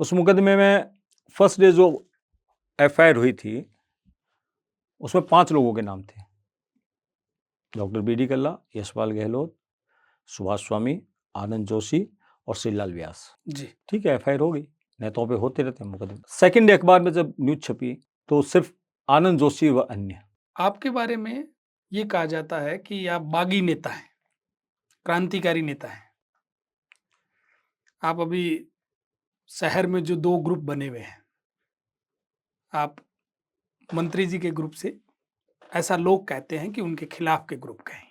उस मुकदमे में फर्स्ट डे जो एफआईआर हुई थी, उसमें 5 लोगों के नाम थे। डॉक्टर बी डी कल्ला, यशपाल गहलोत, सुभाष स्वामी, आनंद जोशी और श्रीलाल व्यास। जी। ठीक है, एफआईआर हो गई, नेताओं पे होते रहते हैं मुकदमे। सेकंड डे अखबार में जब न्यूज छपी तो सिर्फ आनंद जोशी व अन्य। आपके बारे में ये कहा जाता है कि आप बागी नेता हैं, क्रांतिकारी नेता हैं। आप अभी शहर में जो 2 ग्रुप बने हुए हैं, आप मंत्री जी के ग्रुप से, ऐसा लोग कहते हैं कि उनके खिलाफ के ग्रुप के हैं,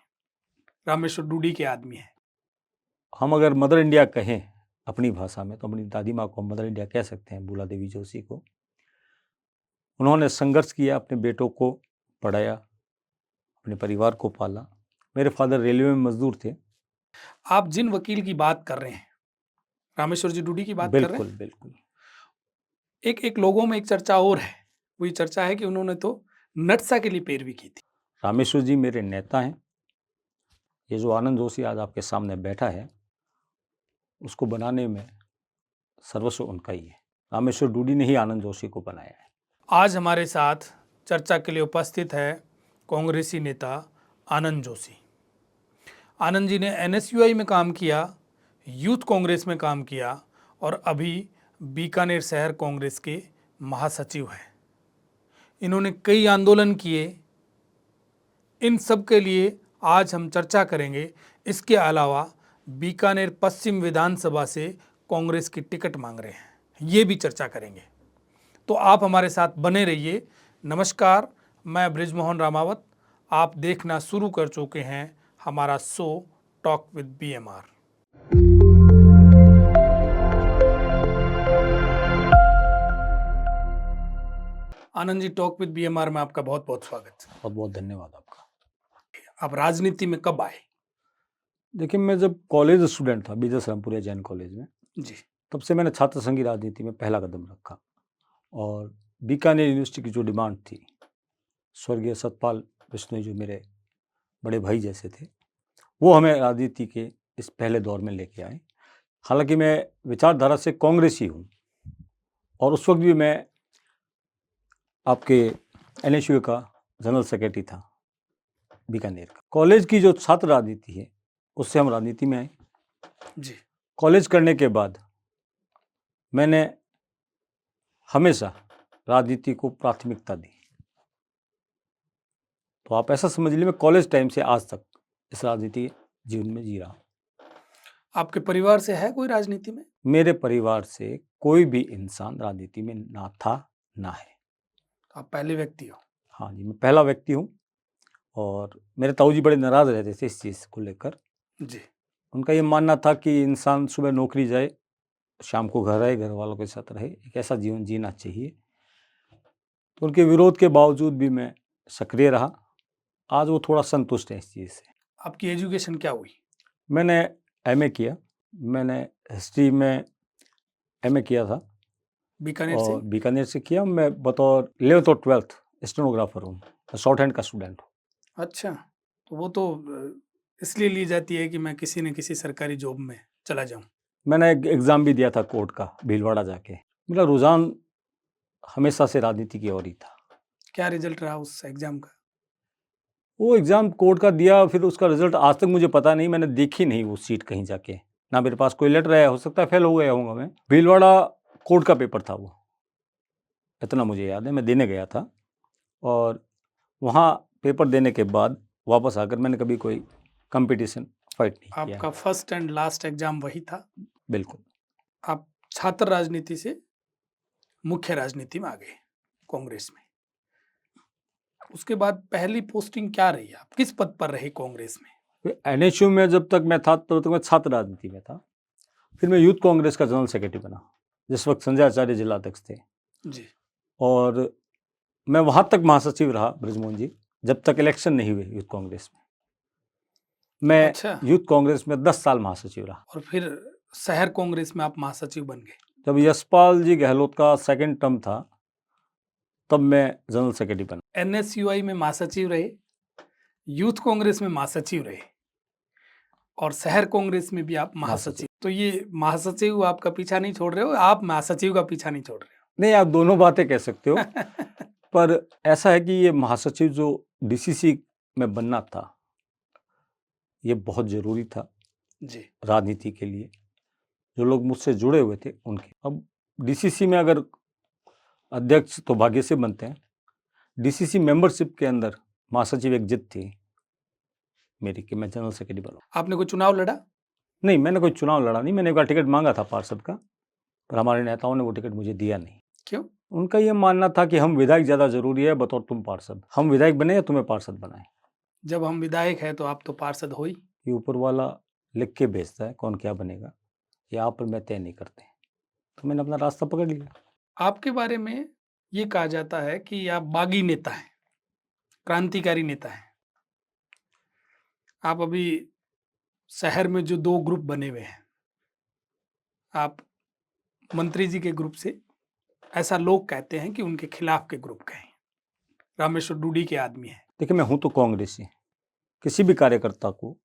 रामेश्वर डूडी के आदमी हैं। हम अगर मदर इंडिया कहें अपनी भाषा में, तो अपनी दादी माँ को हम मदर इंडिया कह सकते हैं, भूला देवी जोशी को। उन्होंने संघर्ष किया, अपने बेटों को पढ़ाया, अपने परिवार को पाला। मेरे फादर रेलवे में मजदूर थे। आप जिन वकील की बात कर रहे हैं, रामेश्वर जी डूडी की बात कर रहे बिल्कुल हैं, बिल्कुल। एक लोगों में एक चर्चा और है, वो ये चर्चा है कि उन्होंने तो नटसा के लिए पैरवी की थी। रामेश्वर जी मेरे नेता हैं। ये जो आनंद जोशी आज आपके सामने बैठा है, उसको बनाने में सर्वस्व उनका ही है। रामेश्वर डूडी ने ही आनंद जोशी को बनाया है। आज हमारे साथ चर्चा के लिए उपस्थित है कांग्रेसी नेता आनंद जोशी। आनंद जी ने एनएसयूआई में काम किया, यूथ कांग्रेस में काम किया और अभी बीकानेर शहर कांग्रेस के महासचिव हैं। इन्होंने कई आंदोलन किए। इन सब के लिए आज हम चर्चा करेंगे। इसके अलावा बीकानेर पश्चिम विधानसभा से कांग्रेस की टिकट मांग रहे हैं, ये भी चर्चा करेंगे। तो आप हमारे साथ बने रहिए। नमस्कार, मैं बृजमोहन रामावत। आप देखना शुरू कर चुके हैं हमारा show talk with BMR. Anand ji, talk with BMR में आपका बहुत बहुत स्वागत। बहुत बहुत धन्यवाद आपका। आप राजनीति में कब आए? देखिए, मैं जब कॉलेज स्टूडेंट था, बीजस रामपुरिया जैन कॉलेज में, जी। तब से मैंने छात्र संघ की राजनीति में पहला कदम रखा। और बीकानेर यूनिवर्सिटी की जो डिमांड थी, स्वर्गीय सतपाल बिश्नोई जो मेरे बड़े भाई जैसे थे, वो हमें राजनीति के इस पहले दौर में लेके आए। हालांकि मैं विचारधारा से कांग्रेसी हूँ, और उस वक्त भी मैं आपके एनएसयू का जनरल सेक्रेटरी था बीकानेर का। कॉलेज की जो छात्र राजनीति है, उससे हम राजनीति में आए। जी। कॉलेज करने के बाद मैंने हमेशा राजनीति को प्राथमिकता दी। तो आप ऐसा समझ लीजिए, मैं कॉलेज टाइम से आज तक इस राजनीति जीवन में जी रहा हूँ। आपके परिवार से है कोई राजनीति में? मेरे परिवार से कोई भी इंसान राजनीति में ना था ना है। आप पहले व्यक्ति हो? हाँ जी, मैं पहला व्यक्ति हूँ। और मेरे ताऊ जी बड़े नाराज रहते थे इस चीज़ को लेकर। जी। उनका ये मानना था कि इंसान सुबह नौकरी जाए, शाम को घर आए, घर वालों के साथ रहे, एक ऐसा जीवन जीना चाहिए। तो उनके विरोध के बावजूद भी मैं सक्रिय रहा। आज वो थोड़ा संतुष्ट है इस चीज़ से। आपकी एजुकेशन क्या हुई? मैंने एमए किया। मैंने हिस्ट्री में एमए किया था, बीकानेर से? और बीकानेर से किया। मैं बतौर 11th और 12th स्टेनोग्राफर हूँ, शॉर्ट हैंड का स्टूडेंट हूँ। अच्छा, तो वो तो इसलिए ली जाती है कि मैं किसी न किसी सरकारी जॉब में चला जाऊं। मैंने एक एग्ज़ाम भी दिया था कोर्ट का, भीलवाड़ा जाके। मेरा रुझान हमेशा से राजनीति की ओर ही था। क्या रिजल्ट रहा उस एग्जाम का? वो एग्ज़ाम कोर्ट का दिया, फिर उसका रिज़ल्ट आज तक मुझे पता नहीं, मैंने देखी नहीं वो सीट कहीं जाके, ना मेरे पास कोई लेटर आया। हो सकता है फेल हो गया होऊंगा मैं। भीलवाड़ा कोर्ट का पेपर था वो, इतना मुझे याद है। मैं देने गया था, और वहाँ पेपर देने के बाद वापस आकर मैंने कभी कोई कंपटीशन फाइट नहीं किया। आपका फर्स्ट एंड लास्ट एग्जाम वही था? बिल्कुल। आप छात्र राजनीति से मुख्य राजनीति में आ गए, कांग्रेस में। उसके बाद पहली पोस्टिंग क्या रही? आप किस पद पर रहे कांग्रेस में? एनएसयू में जब तक मैं था, तब तक मैं छात्र राजनीति में था। फिर मैं यूथ कांग्रेस का जनरल सेक्रेटरी बना, जिस वक्त संजय आचार्य जिला अध्यक्ष थे। जी। और मैं वहाँ तक महासचिव रहा बृजमोहन जी, जब तक इलेक्शन नहीं हुए यूथ कांग्रेस में। मैं अच्छा। यूथ कांग्रेस में 10 साल महासचिव रहा। और फिर शहर कांग्रेस में आप महासचिव बन गए? जब यशपाल जी गहलोत का सेकंड टर्म था, तब मैं जनरल सेक्रेटरी बना। एनएसयूआई में महासचिव रहे, यूथ कांग्रेस में महासचिव रहे, और शहर कांग्रेस में भी आप महासचिव। तो ये महासचिव आपका पीछा नहीं छोड़ रहे हो, आप महासचिव का पीछा नहीं छोड़ रहे नहीं, आप दोनों बातें कह सकते हो। हो। पर ऐसा है कि ये महासचिव जो डीसीसी में बनना था, ये बहुत ज़रूरी था जी राजनीति के लिए। जो लोग मुझसे जुड़े हुए थे उनके, अब डीसीसी में अगर अध्यक्ष तो भाग्य से बनते हैं, डीसीसी मेंबरशिप के अंदर महासचिव एक जिद थी मेरी कि मैं जनरल सेक्रेटरी बनूं। आपने कोई चुनाव लड़ा? नहीं, मैंने कोई चुनाव लड़ा नहीं। मैंने एक बार टिकट मांगा था पार्षद का, पर हमारे नेताओं ने वो टिकट मुझे दिया नहीं। क्यों? उनका ये मानना था कि हम विधायक ज़्यादा ज़रूरी है बतौर तुम पार्षद। हम विधायक बने या तुम्हें पार्षद बनाए? जब हम विधायक हैं तो आप तो पार्षद हो ही। ये ऊपर वाला लिख के भेजता है कौन क्या बनेगा, ये आप और मैं तय नहीं करते। तो मैंने अपना रास्ता पकड़ लिया। आपके बारे में ये कहा जाता है कि आप बागी नेता हैं, क्रांतिकारी नेता हैं। आप अभी शहर में जो 2 ग्रुप बने हुए हैं, आप मंत्री जी के ग्रुप से, ऐसा लोग कहते हैं कि उनके खिलाफ के ग्रुप के हैं, रामेश्वर डूडी के आदमी हैं। देखिए, मैं हूं तो कांग्रेसी। किसी भी कार्यकर्ता को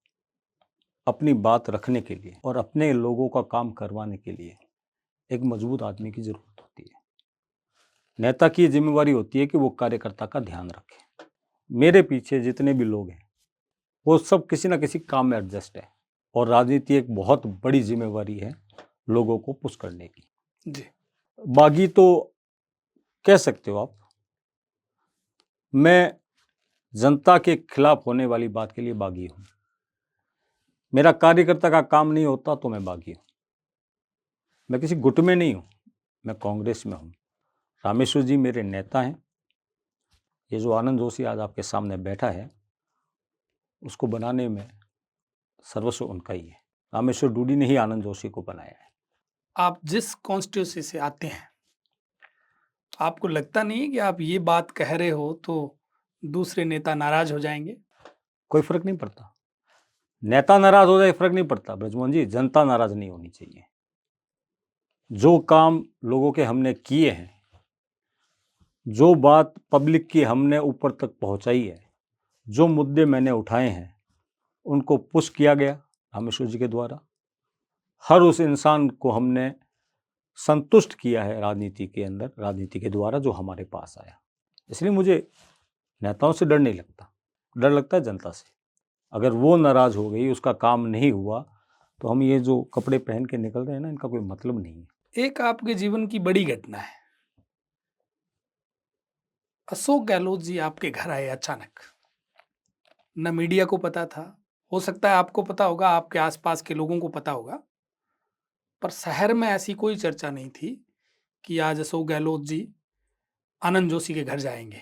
अपनी बात रखने के लिए और अपने लोगों का काम करवाने के लिए एक मजबूत आदमी की जरूरत होती है। नेता की जिम्मेवारी होती है कि वो कार्यकर्ता का ध्यान रखे। मेरे पीछे जितने भी लोग हैं वो सब किसी ना किसी काम में एडजस्ट है, और राजनीति एक बहुत बड़ी जिम्मेवारी है लोगों को पुश करने की। जी बागी तो कह सकते हो आप। मैं जनता के खिलाफ होने वाली बात के लिए बागी हूं। मेरा कार्यकर्ता का काम नहीं होता तो मैं बागी हूं। मैं किसी गुट में नहीं हूं, मैं कांग्रेस में हूं। रामेश्वर जी मेरे नेता हैं। ये जो आनंद जोशी आज आपके सामने बैठा है, उसको बनाने में सर्वस्व उनका ही है। रामेश्वर डूडी ने ही आनंद जोशी को बनाया है। आप जिस कॉन्स्टिट्यूंसी से आते हैं, आपको लगता नहीं है कि आप ये बात कह रहे हो तो दूसरे नेता नाराज हो जाएंगे? कोई फर्क नहीं पड़ता, नेता नाराज हो जाए फर्क नहीं पड़ता ब्रजमोहन जी, जनता नाराज नहीं होनी चाहिए। जो काम लोगों के हमने किए हैं, जो बात पब्लिक की हमने ऊपर तक पहुंचाई है, जो मुद्दे मैंने उठाए हैं, उनको पुश किया गया रामेश्वर जी के द्वारा। हर उस इंसान को हमने संतुष्ट किया है राजनीति के अंदर, राजनीति के द्वारा जो हमारे पास आया। इसलिए मुझे नेताओं से डर नहीं लगता, डर लगता है जनता से। अगर वो नाराज हो गई, उसका काम नहीं हुआ, तो हम ये जो कपड़े पहन के निकल रहे हैं ना, इनका कोई मतलब नहीं है। एक आपके जीवन की बड़ी घटना है, अशोक गहलोत जी आपके घर आए अचानक। न मीडिया को पता था, हो सकता है आपको पता होगा, आपके आसपास के लोगों को पता होगा, पर शहर में ऐसी कोई चर्चा नहीं थी कि आज अशोक गहलोत जी आनंद जोशी के घर जाएंगे।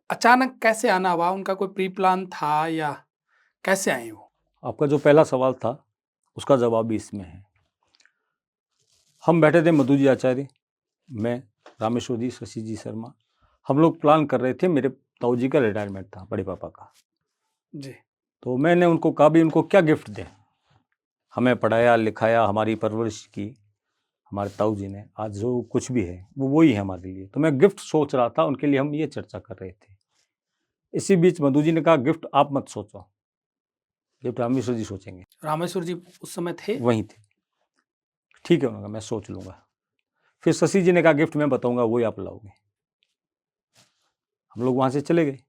अचानक कैसे आना हुआ? उनका कोई प्री प्लान था या कैसे आए वो? आपका जो पहला सवाल था उसका जवाब भी इसमें है। हम बैठे थे, मधु जी आचार्य, मैं, रामेश्वर जी, शशि जी शर्मा। हम लोग प्लान कर रहे थे, मेरे ताऊ जी का रिटायरमेंट था, बड़े पापा का। जी तो मैंने उनको कहा भी उनको क्या गिफ्ट दें। हमें पढ़ाया लिखाया, हमारी परवरिश की हमारे ताऊ जी ने, आज जो कुछ भी है वो वही है हमारे लिए। तो मैं गिफ्ट सोच रहा था उनके लिए, हम ये चर्चा कर रहे थे। इसी बीच मधु जी ने कहा गिफ्ट आप मत सोचो, गिफ्ट रामेश्वर जी सोचेंगे। रामेश्वर जी उस समय थे? वहीं थे। ठीक है, उन्होंने कहा मैं सोच लूँगा। फिर शशि जी ने कहा गिफ्ट मैं बताऊँगा, वही आप लाओगे। हम लोग वहाँ से चले गए।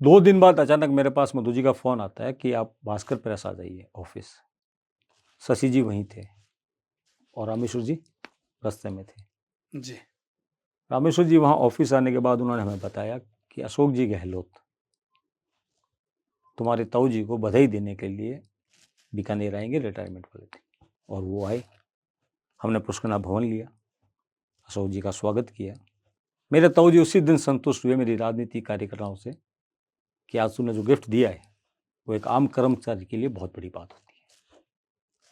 2 दिन बाद अचानक मेरे पास मधु जी का फ़ोन आता है कि आप भास्कर प्रेस आ जाइए ऑफिस। शशि जी वहीं थे और रामेश्वर जी रास्ते में थे। जी रामेश्वर जी वहाँ ऑफिस आने के बाद उन्होंने हमें बताया कि अशोक जी गहलोत तुम्हारे ताऊ जी को बधाई देने के लिए बीकानेर आएंगे, रिटायरमेंट वाले थे। और वो आए। हमने पुष्करना भवन लिया, अशोक जी का स्वागत किया। मेरे ताऊ जी उसी दिन संतुष्ट हुए मेरी राजनीति कार्यकर्ताओं से कि आज तूने जो गिफ्ट दिया है वो एक आम कर्मचारी के लिए बहुत बड़ी बात होती है।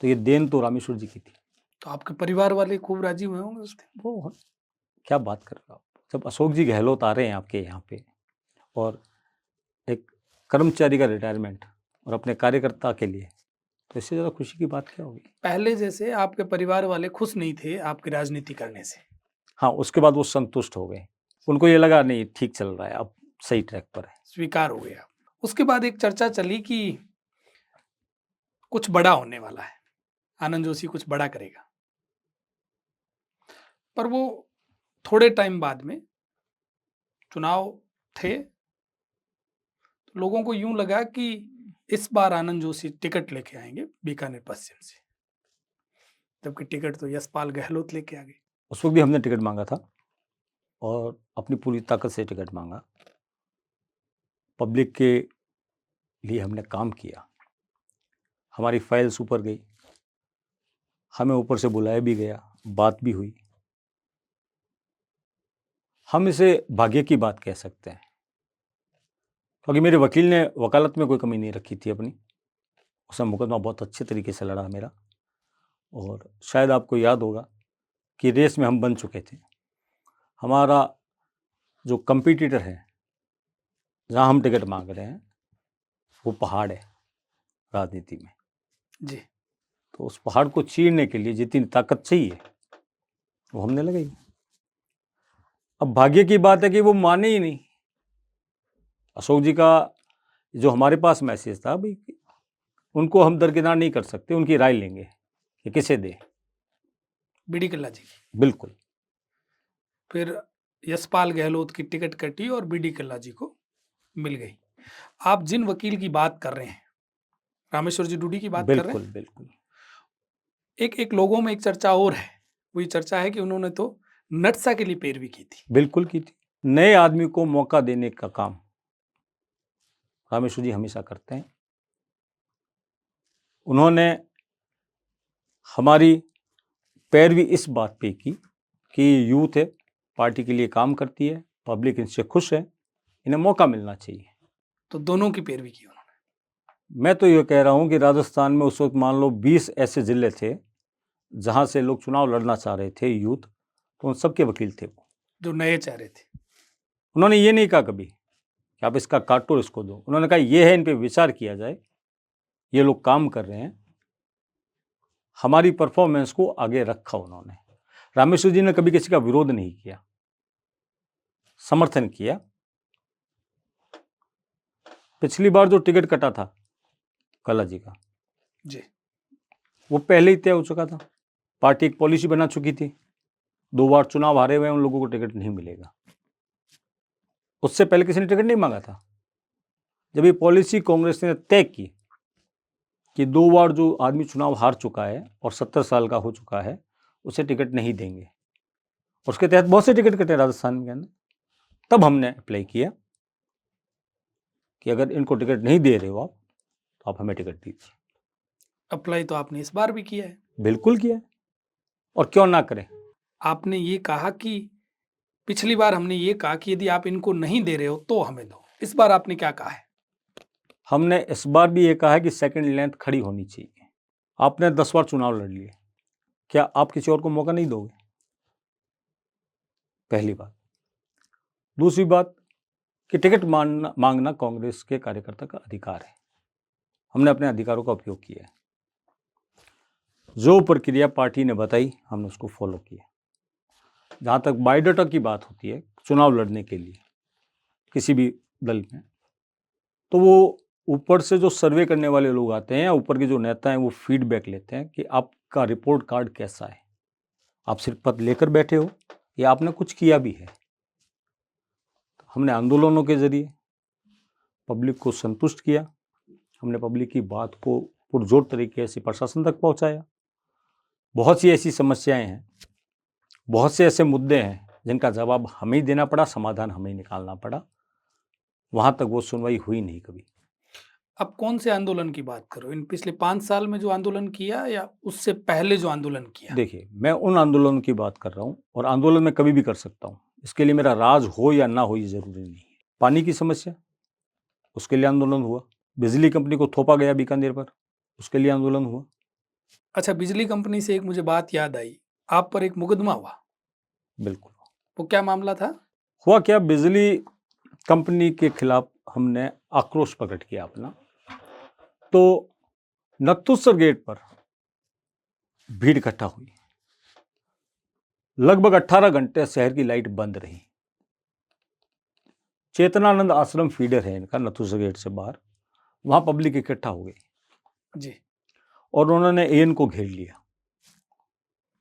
तो ये देन तो रामेश्वर जी की थी। तो आपके परिवार वाले खूब राजी हुए होंगे उस दिन? वो क्या बात कर रहे हो आप? जब अशोक जी गहलोत आ रहे हैं आपके यहाँ पे और एक कर्मचारी का रिटायरमेंट और अपने कार्यकर्ता के लिए, तो इससे ज़्यादा खुशी की बात क्या होगी? पहले जैसे आपके परिवार वाले खुश नहीं थे आपकी राजनीति करने से? हाँ, उसके बाद वो संतुष्ट हो गए। उनको ये लगा नहीं ठीक चल रहा है, अब सही ट्रैक पर है। स्वीकार हो गया। उसके बाद एक चर्चा चली कि कुछ बड़ा होने वाला है, आनंद जोशी कुछ बड़ा करेगा, पर वो थोड़े टाइम बाद में चुनाव थे, तो लोगों को यूं लगा कि इस बार आनंद जोशी टिकट लेके आएंगे बीकानेर पश्चिम से, जबकि टिकट तो यशपाल गहलोत लेके आ गए। उस वक्त भी हमने टिकट मांगा था और अपनी पूरी ताकत से टिकट मांगा। पब्लिक के लिए हमने काम किया, हमारी फाइल्स ऊपर गई, हमें ऊपर से बुलाया भी गया, बात भी हुई। हम इसे भाग्य की बात कह सकते हैं, क्योंकि मेरे वकील ने वकालत में कोई कमी नहीं रखी थी अपनी। उसने मुकदमा बहुत अच्छे तरीके से लड़ा मेरा। और शायद आपको याद होगा कि रेस में हम बन चुके थे। हमारा जो कंपटीटर है, जहाँ हम टिकट मांग रहे हैं, वो पहाड़ है राजनीति में जी। तो उस पहाड़ को चीरने के लिए जितनी ताकत चाहिए वो हमने लगाई। अब भाग्य की बात है कि वो माने ही नहीं। अशोक जी का जो हमारे पास मैसेज था भाई, उनको हम दरकिनार नहीं कर सकते, उनकी राय लेंगे कि किसे दे। बीडी कल्ला जी की। बिल्कुल। फिर यशपाल गहलोत की टिकट कटी और बीडी कल्ला जी को मिल गई। आप जिन वकील की बात कर रहे हैं, रामेश्वर जी डूडी की बात कर रहे बिल्कुल हैं, बिल्कुल। एक लोगों में एक चर्चा और है, वो ये चर्चा है कि उन्होंने तो नटसा के लिए पैरवी की थी। बिल्कुल की थी। नए आदमी को मौका देने का काम रामेश्वर जी हमेशा करते हैं। उन्होंने हमारी पैरवी इस बात पे की कि यूथ है, पार्टी के लिए काम करती है, पब्लिक इनसे खुश है, इन्हें मौका मिलना चाहिए। तो दोनों की पैरवी की उन्होंने। मैं तो ये कह रहा हूँ कि राजस्थान में उस वक्त मान लो 20 ऐसे ज़िले थे जहाँ से लोग चुनाव लड़ना चाह रहे थे, यूथ, तो उन सबके वकील थे वो। जो नए चेहरे थे। उन्होंने ये नहीं कहा कभी कि आप इसका काटो, इसको दो। उन्होंने कहा ये है, इन पे विचार किया जाए, ये लोग काम कर रहे हैं। हमारी परफॉर्मेंस को आगे रखा उन्होंने। रामेश्वर जी ने कभी किसी का विरोध नहीं किया, समर्थन किया। पिछली बार जो टिकट कटा था कल्ला जी का, जी। वो पहले ही तय हो चुका था। पार्टी एक पॉलिसी बना चुकी थी, 2 बार चुनाव हारे हुए उन लोगों को टिकट नहीं मिलेगा। उससे पहले किसी ने टिकट नहीं मांगा था। जब ये पॉलिसी कांग्रेस ने तय की कि 2 बार जो आदमी चुनाव हार चुका है और 70 साल का हो चुका है, उसे टिकट नहीं देंगे, उसके तहत बहुत से टिकट कटे राजस्थान के अंदर। तब हमने अप्लाई किया कि अगर इनको टिकट नहीं दे रहे हो आप, तो आप हमें टिकट दीजिए। अप्लाई तो आपने इस बार भी किया है। बिल्कुल किया, और क्यों ना करें। आपने ये कहा कि पिछली बार हमने ये कहा कि यदि आप इनको नहीं दे रहे हो तो हमें दो। इस बार आपने क्या कहा है? हमने इस बार भी ये कहा है कि सेकंड लेंथ खड़ी होनी चाहिए। आपने 10 बार चुनाव लड़ लिए, क्या आप किसी और को मौका नहीं दोगे? पहली बात। दूसरी बात कि टिकट मांगना कांग्रेस के कार्यकर्ता का अधिकार है। हमने अपने अधिकारों का उपयोग किया है। जो प्रक्रिया पार्टी ने बताई, हमने उसको फॉलो किया। जहाँ तक बायोडाटा की बात होती है चुनाव लड़ने के लिए किसी भी दल में, तो वो ऊपर से जो सर्वे करने वाले लोग आते हैं या ऊपर के जो नेता हैं, वो फीडबैक लेते हैं कि आपका रिपोर्ट कार्ड कैसा है, आप सिर्फ पद लेकर बैठे हो या आपने कुछ किया भी है। हमने आंदोलनों के जरिए पब्लिक को संतुष्ट किया। हमने पब्लिक की बात को पुरजोर तरीके से प्रशासन तक पहुंचाया। बहुत सी ऐसी समस्याएं हैं, बहुत से ऐसे मुद्दे हैं जिनका जवाब हमें ही देना पड़ा, समाधान हमें ही निकालना पड़ा। वहां तक वो सुनवाई हुई नहीं कभी। अब कौन से आंदोलन की बात करो, इन पिछले 5 साल में जो आंदोलन किया या उससे पहले जो आंदोलन किया? देखिए, मैं उन आंदोलनों की बात कर रहा हूँ, और आंदोलन मैं कभी भी कर सकता हूँ। इसके लिए मेरा राज हो या ना हो ये जरूरी नहीं है। पानी की समस्या, उसके लिए आंदोलन हुआ। बिजली कंपनी को थोपा गया बीकानेर पर, उसके लिए आंदोलन हुआ। अच्छा, बिजली कंपनी से एक मुझे बात याद आई, आप पर एक मुकदमा हुआ, बिल्कुल। वो क्या मामला था? हुआ क्या, बिजली कंपनी के खिलाफ हमने आक्रोश प्रकट किया अपना। तो नत्थुसर गेट पर भीड़ इकट्ठा हुई। लगभग 18 घंटे शहर की लाइट बंद रही। चेतनानंद आश्रम फीडर है इनका, नथुसा गेट से बाहर। वहाँ पब्लिक इकट्ठा हो गई जी। और उन्होंने एएन को घेर लिया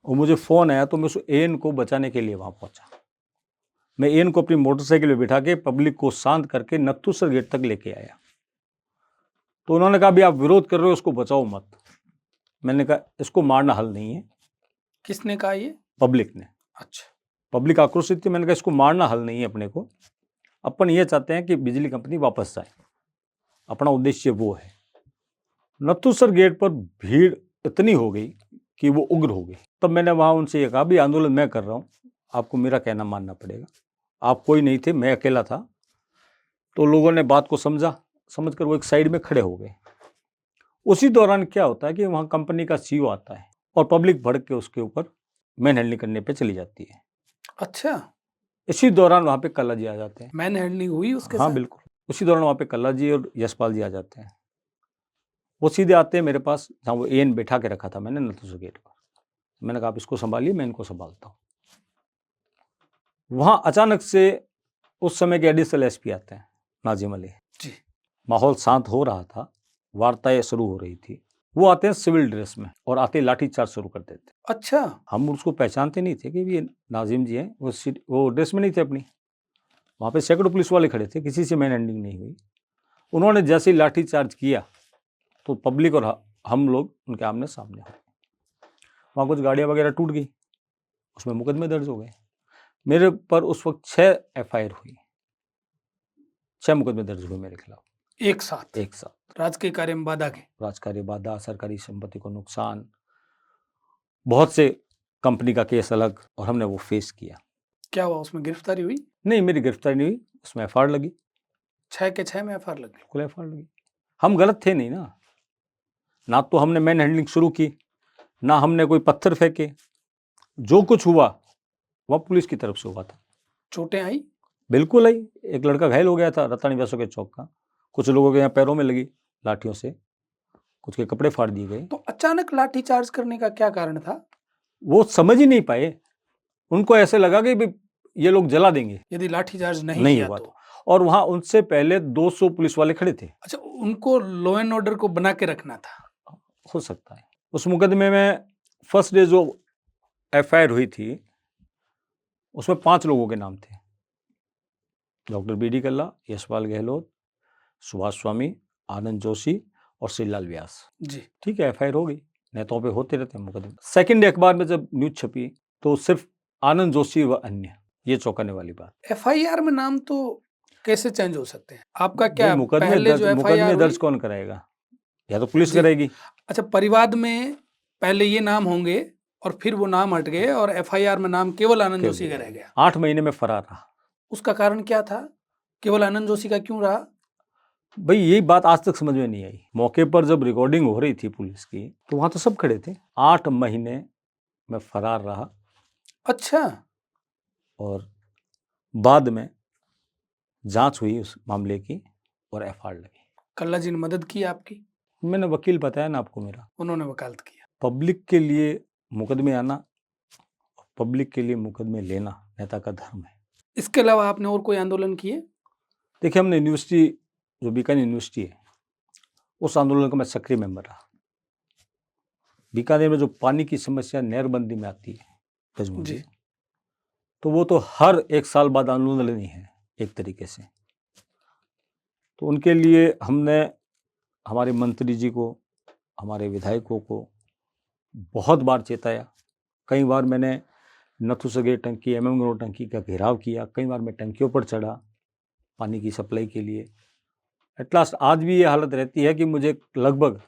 और मुझे फ़ोन आया तो मैं उस एएन को बचाने के लिए वहाँ पहुँचा। मैं एएन को अपनी मोटरसाइकिल पे बिठा के पब्लिक को शांत करके नथुसा गेट तक लेके आया। तो उन्होंने कहा, अभी आप विरोध कर रहे हो, उसको बचाओ मत। मैंने कहा, इसको मारना हल नहीं है। किसने कहा ये? पब्लिक ने। अच्छा। पब्लिक आक्रोशित थी। मैंने कहा, इसको मारना हल नहीं है अपने को। अपन ये चाहते हैं कि बिजली कंपनी वापस जाए, अपना उद्देश्य वो है। नथुसर गेट पर भीड़ इतनी हो गई कि वो उग्र हो गई। तब मैंने वहाँ उनसे ये कहा, भी आंदोलन मैं कर रहा हूँ, आपको मेरा कहना मानना पड़ेगा। आप कोई नहीं थे, मैं अकेला था। तो लोगों ने बात को समझकर वो एक साइड में खड़े हो गए। उसी दौरान क्या होता है कि वहाँ कंपनी का सीईओ आता है और पब्लिक भड़क के उसके ऊपर मैन हैंडलिंग करने पे चली जाती है। अच्छा, इसी दौरान वहाँ पे कल्ला जी आ जाते हैं। मैन हैंडलिंग हुई उसके हाँ साथ? बिल्कुल। उसी दौरान वहाँ पे कल्ला जी और यशपाल जी आ जाते हैं। वो सीधे आते हैं मेरे पास, जहाँ वो एएन बैठा के रखा था मैंने नथुसा गेट पर। मैंने कहा, आप इसको संभालिए, मैं इनको संभालता हूँ। वहाँ अचानक से उस समय के एडिशनल एसपी आते हैं, नाजिम अली जी। माहौल शांत हो रहा था, वार्ताएं शुरू हो रही थी। वो आते हैं सिविल ड्रेस में और आते ही लाठीचार्ज शुरू कर देते। अच्छा। हम उसको पहचानते नहीं थे कि ये नाजिम जी हैं। वो ड्रेस में नहीं थे अपनी। वहाँ पे सैकड़ों पुलिस वाले खड़े थे, किसी से मैन हैंडलिंग नहीं हुई। उन्होंने जैसे ही लाठीचार्ज किया तो पब्लिक और हम लोग उनके आमने सामने हो गए। वहाँ कुछ गाड़ियाँ वगैरह टूट गई, उसमें मुकदमे दर्ज हो गए। मेरे पर उस वक्त 6 एफआईआर हुई, 6 मुकदमे दर्ज हुए मेरे खिलाफ एक साथ? एक साथ। राजकीय कार्य में बाधा के? राजकार्य बाधा, सरकारी संपत्ति को नुकसान, बहुत से कंपनी का केस अलग, और हमने वो फेस किया। क्या हुआ, उसमें गिरफ्तारी हुई? नहीं, मेरी गिरफ्तारी नहीं हुई, उसमें एफआईआर लगी। 6 के 6 में एफआईआर लगी? बिल्कुल एफआईआर लगी। हम गलत थे नहीं ना तो हमने मैन हैंडलिंग शुरू की, ना हमने कोई पत्थर फेंके। जो कुछ हुआ वह पुलिस की तरफ से हुआ था। चोटें आई? बिल्कुल आई। एक लड़का घायल हो गया था रतन व्यासो के चौक का। कुछ लोगों के यहाँ पैरों में लगी लाठियों से, कुछ के कपड़े फाड़ दिए गए। तो अचानक लाठीचार्ज करने का क्या कारण था? वो समझ ही नहीं पाए। उनको ऐसे लगा कि भी ये लोग जला देंगे। यदि लाठीचार्ज नहीं नहीं किया हुआ तो? था। और वहाँ उनसे पहले 200 पुलिस वाले खड़े थे। अच्छा, उनको लॉ एंड ऑर्डर को बना के रखना था। हो सकता है। उस मुकदमे में फर्स्ट डे जो एफआईआर हुई थी उसमें 5 लोगों के नाम थे, डॉक्टर बीडी कल्ला, यशपाल गहलोत, सुभाष स्वामी, आनंद जोशी और श्रीलाल व्यास। जी। ठीक है, एफआईआर हो गई। नेताओं पे होते रहते हैं मुकदमे। सेकंड डे अखबार में जब न्यूज छपी तो सिर्फ आनंद जोशी व अन्य, ये चौंकाने वाली बात। एफआईआर में नाम तो कैसे चेंज हो सकते हैं? आपका क्या भाई, पहले जो मुकदमे एफआईआर दर्ज हुई? कौन कराएगा? या तो पुलिस जी। करेगी। अच्छा, परिवाद में पहले ये नाम होंगे और फिर वो नाम हट गए और एफआईआर में नाम केवल आनंद जोशी का रह गया। 8 महीने में फरार रहा। उसका कारण क्या था? केवल आनंद जोशी का क्यों रहा? भाई, यही बात आज तक समझ में नहीं आई। मौके पर जब रिकॉर्डिंग हो रही थी पुलिस की तो वहां तो सब खड़े थे। 8 महीने में फरार रहा अच्छा। और बाद में जांच हुई उस मामले की और एफआईआर लगी। कल्ला जी ने मदद की आपकी? मैंने वकील बताया ना आपको मेरा। उन्होंने वकालत किया। पब्लिक के लिए मुकदमे आना, पब्लिक के लिए मुकदमे लेना नेता का धर्म है। इसके अलावा आपने और कोई आंदोलन किए? देखिए, हमने यूनिवर्सिटी, जो बीकानेर यूनिवर्सिटी है, उस आंदोलन का मैं सक्रिय मेंबर रहा। बीकानेर में जो पानी की समस्या नहरबंदी में आती है बजमोहन जी, तो वो तो हर 1 साल बाद आंदोलन ही है एक तरीके से। तो उनके लिए हमने हमारे मंत्री जी को, हमारे विधायकों को बहुत बार चेताया। कई बार मैंने नथुसा गेट टंकी, एमएम ग्राउंड टंकी का घेराव किया। कई बार मैं टंकियों पर चढ़ा पानी की सप्लाई के लिए। एट लास्ट आज भी ये हालत रहती है कि मुझे लगभग,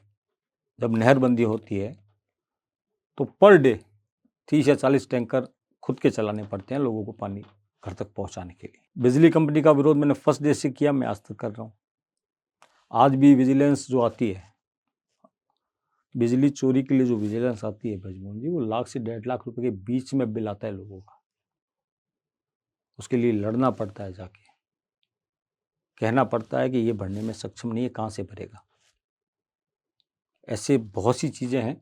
जब नहरबंदी होती है तो पर डे 30 या 40 टैंकर खुद के चलाने पड़ते हैं लोगों को पानी घर तक पहुंचाने के लिए। बिजली कंपनी का विरोध मैंने फर्स्ट डे से किया, मैं आज तक कर रहा हूँ। आज भी विजिलेंस जो आती है, बिजली चोरी के लिए जो विजिलेंस आती है बजमोहन जी, वो लाख से 1.5 लाख रुपए के बीच में बिल आता है लोगों का। उसके लिए लड़ना पड़ता है, जाके कहना पड़ता है कि ये भरने में सक्षम नहीं है, कहाँ से भरेगा। ऐसे बहुत सी चीज़ें हैं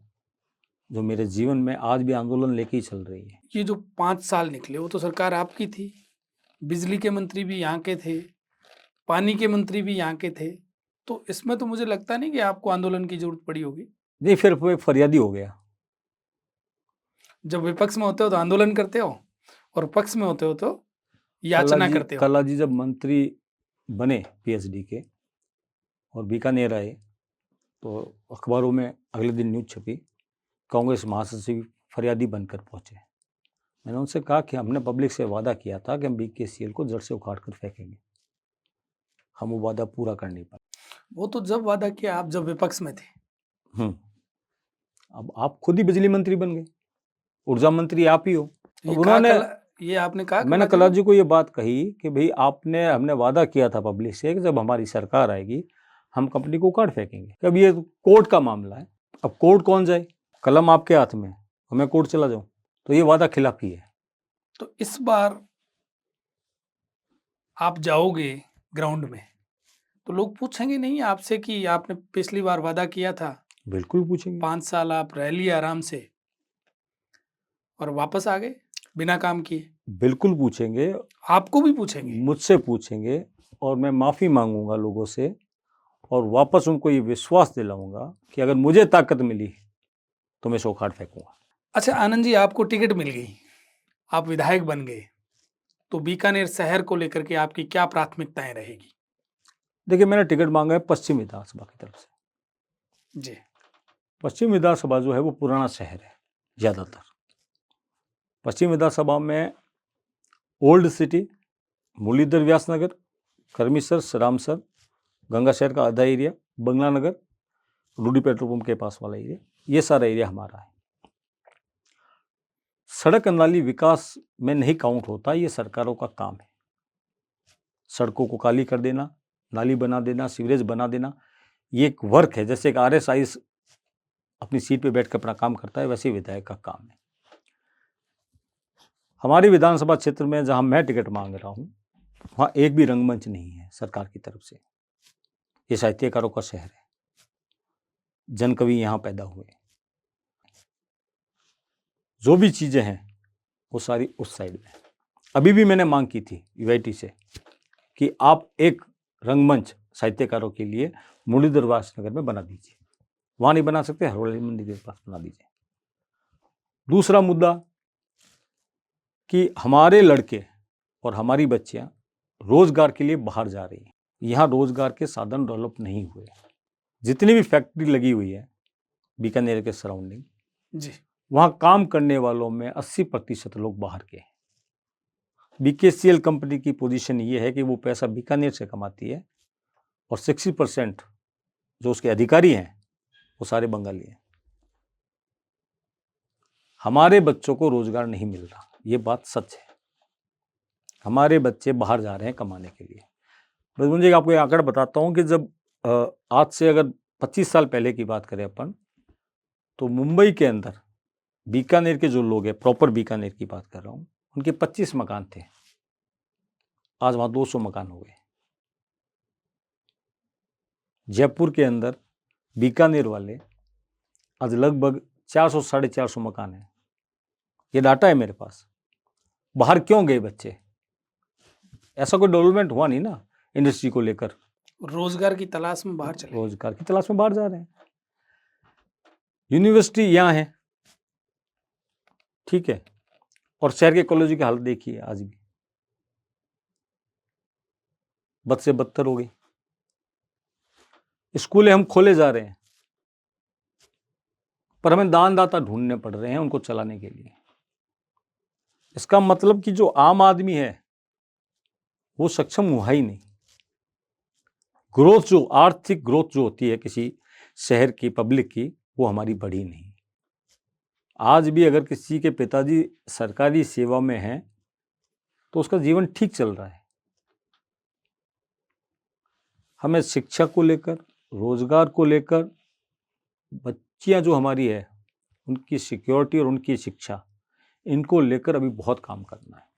जो मेरे जीवन में आज भी आंदोलन लेके ही चल रही है। ये जो 5 साल निकले वो तो सरकार आपकी थी, बिजली के मंत्री भी यहाँ के थे, पानी के मंत्री भी यहाँ के थे, तो इसमें तो मुझे लगता नहीं कि आपको आंदोलन की जरूरत पड़ी होगी। नहीं, फिर वो एक फरियादी हो गया। जब विपक्ष में होते हो तो आंदोलन करते हो और पक्ष में होते हो तो याचना करते हो। कल्ला जी जब मंत्री बने पीएचडी के और बीकानेर आए तो अखबारों में अगले दिन न्यूज छपी, कांग्रेस महासचिव फरियादी बनकर पहुंचे। मैंने उनसे कहा कि हमने पब्लिक से वादा किया था कि हम बीकेसीएल को जड़ से उखाड़ कर फेंकेंगे, हम वो वादा पूरा कर नहीं पाए। वो तो जब वादा किया आप जब विपक्ष में थे। अब आप खुद ही बिजली मंत्री बन गए, ऊर्जा मंत्री आप ही हो। ये उन्होंने ये आपने कहा मैंने कल्ला जी को ये बात कही कि भाई हमने वादा किया था पब्लिक से कि जब हमारी सरकार आएगी हम कंपनी को उखाड़ फेंकेंगे। अब ये कोर्ट का मामला है, अब कोर्ट कौन जाए, कलम आपके हाथ में, मैं कोर्ट चला जाऊं, तो ये वादा खिलाफी है। तो इस बार आप जाओगे ग्राउंड में तो लोग पूछेंगे नहीं आपसे कि आपने पिछली बार वादा किया था? बिल्कुल पूछेंगे। 5 साल आप रह लिए आराम से और वापस आ गए बिना काम किए। बिल्कुल पूछेंगे, आपको भी पूछेंगे, मुझसे पूछेंगे, और मैं माफ़ी मांगूंगा लोगों से और वापस उनको ये विश्वास दिलाऊंगा कि अगर मुझे ताकत मिली तो मैं इसे उखाड़ फेंकूंगा। अच्छा आनंद जी, आपको टिकट मिल गई, आप विधायक बन गए, तो बीकानेर शहर को लेकर के आपकी क्या प्राथमिकताएं रहेगी? देखिए, मैंने टिकट मांगा है पश्चिम विधानसभा की तरफ से जी। पश्चिम विधानसभा जो है वो पुराना शहर है। ज़्यादातर पश्चिम विधानसभा में old city, Murlidhar Vyasnagar, Karmisar, Ramsar, Gangashahar का आधा area, Bangla Nagar, Rudi petrol pump के पास वाला एरिया, ये सारा एरिया हमारा है। सड़क नाली विकास में नहीं काउंट होता, ये सरकारों का काम है। सड़कों को काली कर देना, नाली बना देना, सीवरेज बना देना, ये एक वर्क है। जैसे एक आरएसआई अपनी सीट पे बैठ कर अपना काम करता है, वैसे विधायक का काम है। हमारे विधानसभा क्षेत्र में जहां मैं टिकट मांग रहा हूं वहां एक भी रंगमंच नहीं है सरकार की तरफ से। ये साहित्यकारों का शहर है, जनकवि यहां पैदा हुए, जो भी चीजें हैं वो सारी उस साइड में। अभी भी मैंने मांग की थी यूआईटी से कि आप एक रंगमंच साहित्यकारों के लिए मुरलीधर व्यासनगर में बना दीजिए। वहां नहीं बना सकते, हरोली मंदिर के पास बना दीजिए। दूसरा मुद्दा कि हमारे लड़के और हमारी बच्चियां रोजगार के लिए बाहर जा रही हैं, यहाँ रोजगार के साधन डेवलप नहीं हुए। जितनी भी फैक्ट्री लगी हुई है बीकानेर के सराउंडिंग जी, वहाँ काम करने वालों में 80% लोग बाहर के हैं। बीकेसीएल कंपनी की पोजीशन ये है कि वो पैसा बीकानेर से कमाती है और 60% जो उसके अधिकारी हैं वो सारे बंगाली हैं। हमारे बच्चों को रोजगार नहीं मिल रहा, ये बात सच है। हमारे बच्चे बाहर जा रहे हैं कमाने के लिए। बस मुझे आपको ये आंकड़ा बताता हूँ कि जब आज से अगर 25 साल पहले की बात करें अपन, तो मुंबई के अंदर बीकानेर के जो लोग हैं, प्रॉपर बीकानेर की बात कर रहा हूँ, उनके 25 मकान थे, आज वहाँ 200 मकान हो गए। जयपुर के अंदर बीकानेर वाले आज लगभग 400 साढ़े 400 मकान हैं। ये डाटा है मेरे पास। बाहर क्यों गए बच्चे? ऐसा कोई डेवलपमेंट हुआ नहीं ना इंडस्ट्री को लेकर। रोजगार की तलाश में बाहर चले। रोजगार की तलाश में बाहर जा रहे हैं। यूनिवर्सिटी यहाँ है, ठीक है, और शहर के कॉलेजों की हालत देखिए, आज भी बद से बदतर हो गई। स्कूलें हम खोले जा रहे हैं, पर हमें दानदाता ढूंढने पड़ रहे हैं उनको चलाने के लिए। इसका मतलब कि जो आम आदमी है वो सक्षम हुआ ही नहीं। ग्रोथ, जो आर्थिक ग्रोथ जो होती है किसी शहर की, पब्लिक की, वो हमारी बढ़ी नहीं। आज भी अगर किसी के पिताजी सरकारी सेवा में हैं तो उसका जीवन ठीक चल रहा है। हमें शिक्षा को लेकर, रोजगार को लेकर, बच्चियां जो हमारी है उनकी सिक्योरिटी और उनकी शिक्षा, इनको लेकर अभी बहुत काम करना है।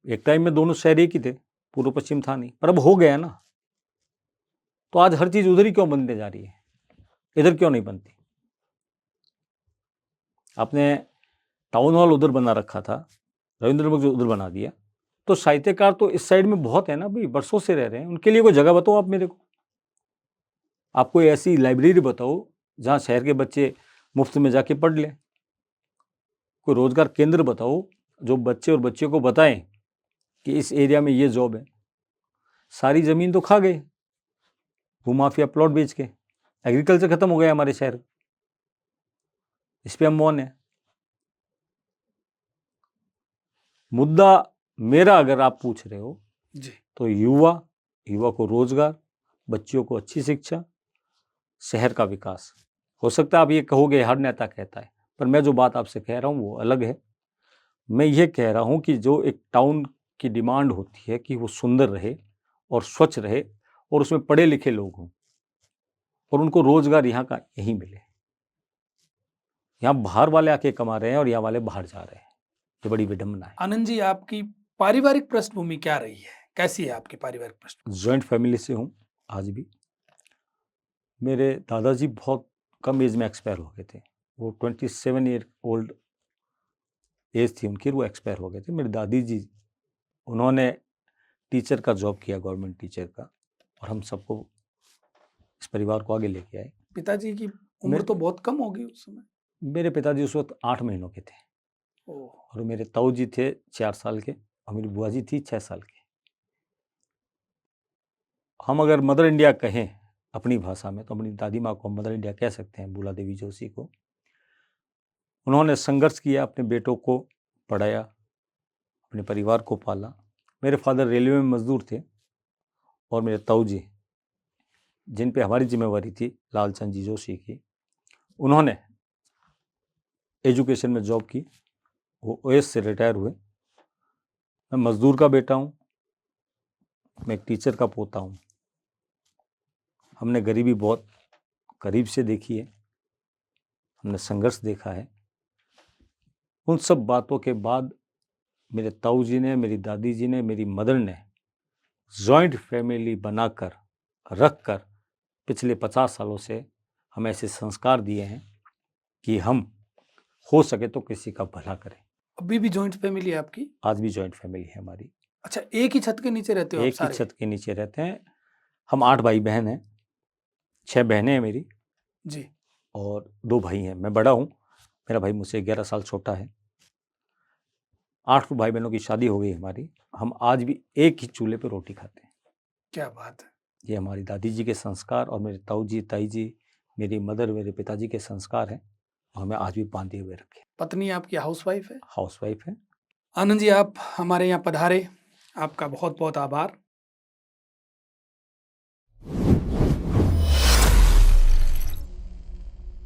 एक टाइम में दोनों शहर एक ही थे, पूर्व पश्चिम था नहीं, पर अब हो गया ना। तो आज हर चीज उधर ही क्यों बनने जा रही है, इधर क्यों नहीं बनती? आपने टाउन हॉल उधर बना रखा था, रविंद्र नगर जो उधर बना दिया, तो साहित्यकार तो इस साइड में बहुत है ना भाई, वर्षों से रह रहे हैं, उनके लिए कोई जगह बताओ आप मेरे को। आप कोई ऐसी लाइब्रेरी बताओ जहाँ शहर के बच्चे मुफ्त में जाके पढ़ लें। कोई रोजगार केंद्र बताओ जो बच्चे और बच्चियों को बताएं कि इस एरिया में ये जॉब है। सारी ज़मीन तो खा गए भूमाफिया प्लॉट बेच के, एग्रीकल्चर खत्म हो गया हमारे शहर। इस पे हम मौन है। मुद्दा मेरा अगर आप पूछ रहे हो जी तो युवा को रोजगार, बच्चियों को अच्छी शिक्षा, शहर का विकास। हो सकता है आप ये कहोगे हर नेता कहता है, पर मैं जो बात आपसे कह रहा हूँ वो अलग है। मैं ये कह रहा हूँ कि जो एक टाउन की डिमांड होती है कि वो सुंदर रहे और स्वच्छ रहे और उसमें पढ़े लिखे लोग हों और उनको रोजगार यहाँ का यहीं मिले। यहाँ बाहर वाले आके कमा रहे हैं और यहाँ वाले बाहर जा रहे हैं, ये बड़ी विडंबना है। आनंद जी, आपकी पारिवारिक पृष्ठभूमि क्या रही है? कैसी है आपकी पारिवारिक पृष्ठभूमि? जॉइंट फैमिली से हूँ आज भी। मेरे दादाजी बहुत कम एज में एक्सपायर हो गए थे। वो 27 ईयर ओल्ड एज थी उनकी, वो एक्सपायर हो गए थे। मेरी दादी जी, उन्होंने टीचर का जॉब किया, गवर्नमेंट टीचर का, और हम सबको, इस परिवार को आगे लेके आए। पिताजी की उम्र मेरे- तो बहुत कम होगी उस समय। मेरे पिताजी उस वक्त 8 महीनों के थे ओह, और मेरे ताऊ जी थे 4 साल के और मेरी बुआ जी थी 6 साल की। हम अगर मदर इंडिया कहें अपनी भाषा में तो अपनी दादी माँ को हम मदर इंडिया कह सकते हैं, बूला देवी जोशी को। उन्होंने संघर्ष किया, अपने बेटों को पढ़ाया, अपने परिवार को पाला। मेरे फादर रेलवे में मजदूर थे और मेरे ताऊ जी, जिन पे हमारी जिम्मेवारी थी लालचंद जी जोशी की, उन्होंने एजुकेशन में जॉब की। वो ओएस से रिटायर हुए। मैं मजदूर का बेटा हूँ, मैं एक टीचर का पोता हूँ। हमने गरीबी बहुत करीब से देखी है, हमने संघर्ष देखा है। उन सब बातों के बाद मेरे ताऊ जी ने, मेरी दादी जी ने, मेरी मदर ने जॉइंट फैमिली बनाकर रखकर पिछले 50 सालों से हमें ऐसे संस्कार दिए हैं कि हम हो सके तो किसी का भला करें। अभी भी जॉइंट फैमिली है आपकी? आज भी जॉइंट फैमिली है हमारी। अच्छा, एक ही छत के नीचे रहते हो आप एक ही सारे? छत के नीचे रहते हैं। हम 8 भाई बहन हैं, 6 बहनें हैं मेरी जी। और 2 भाई हैं। मैं बड़ा हूँ, मेरा भाई मुझसे 11 साल छोटा है। 8 भाई बहनों की शादी हो गई हमारी। हम आज भी एक ही चूल्हे पे रोटी खाते हैं। क्या बात है। ये हमारी दादी जी के संस्कार और मेरे ताऊ जी, ताई जी, मेरी मदर, मेरे पिताजी के संस्कार हैं और हमें आज भी बांधे हुए रखे। पत्नी आपकी हाउसवाइफ है? हाउसवाइफ है। आनंद जी, आप हमारे यहाँ पधारे, आपका बहुत बहुत आभार।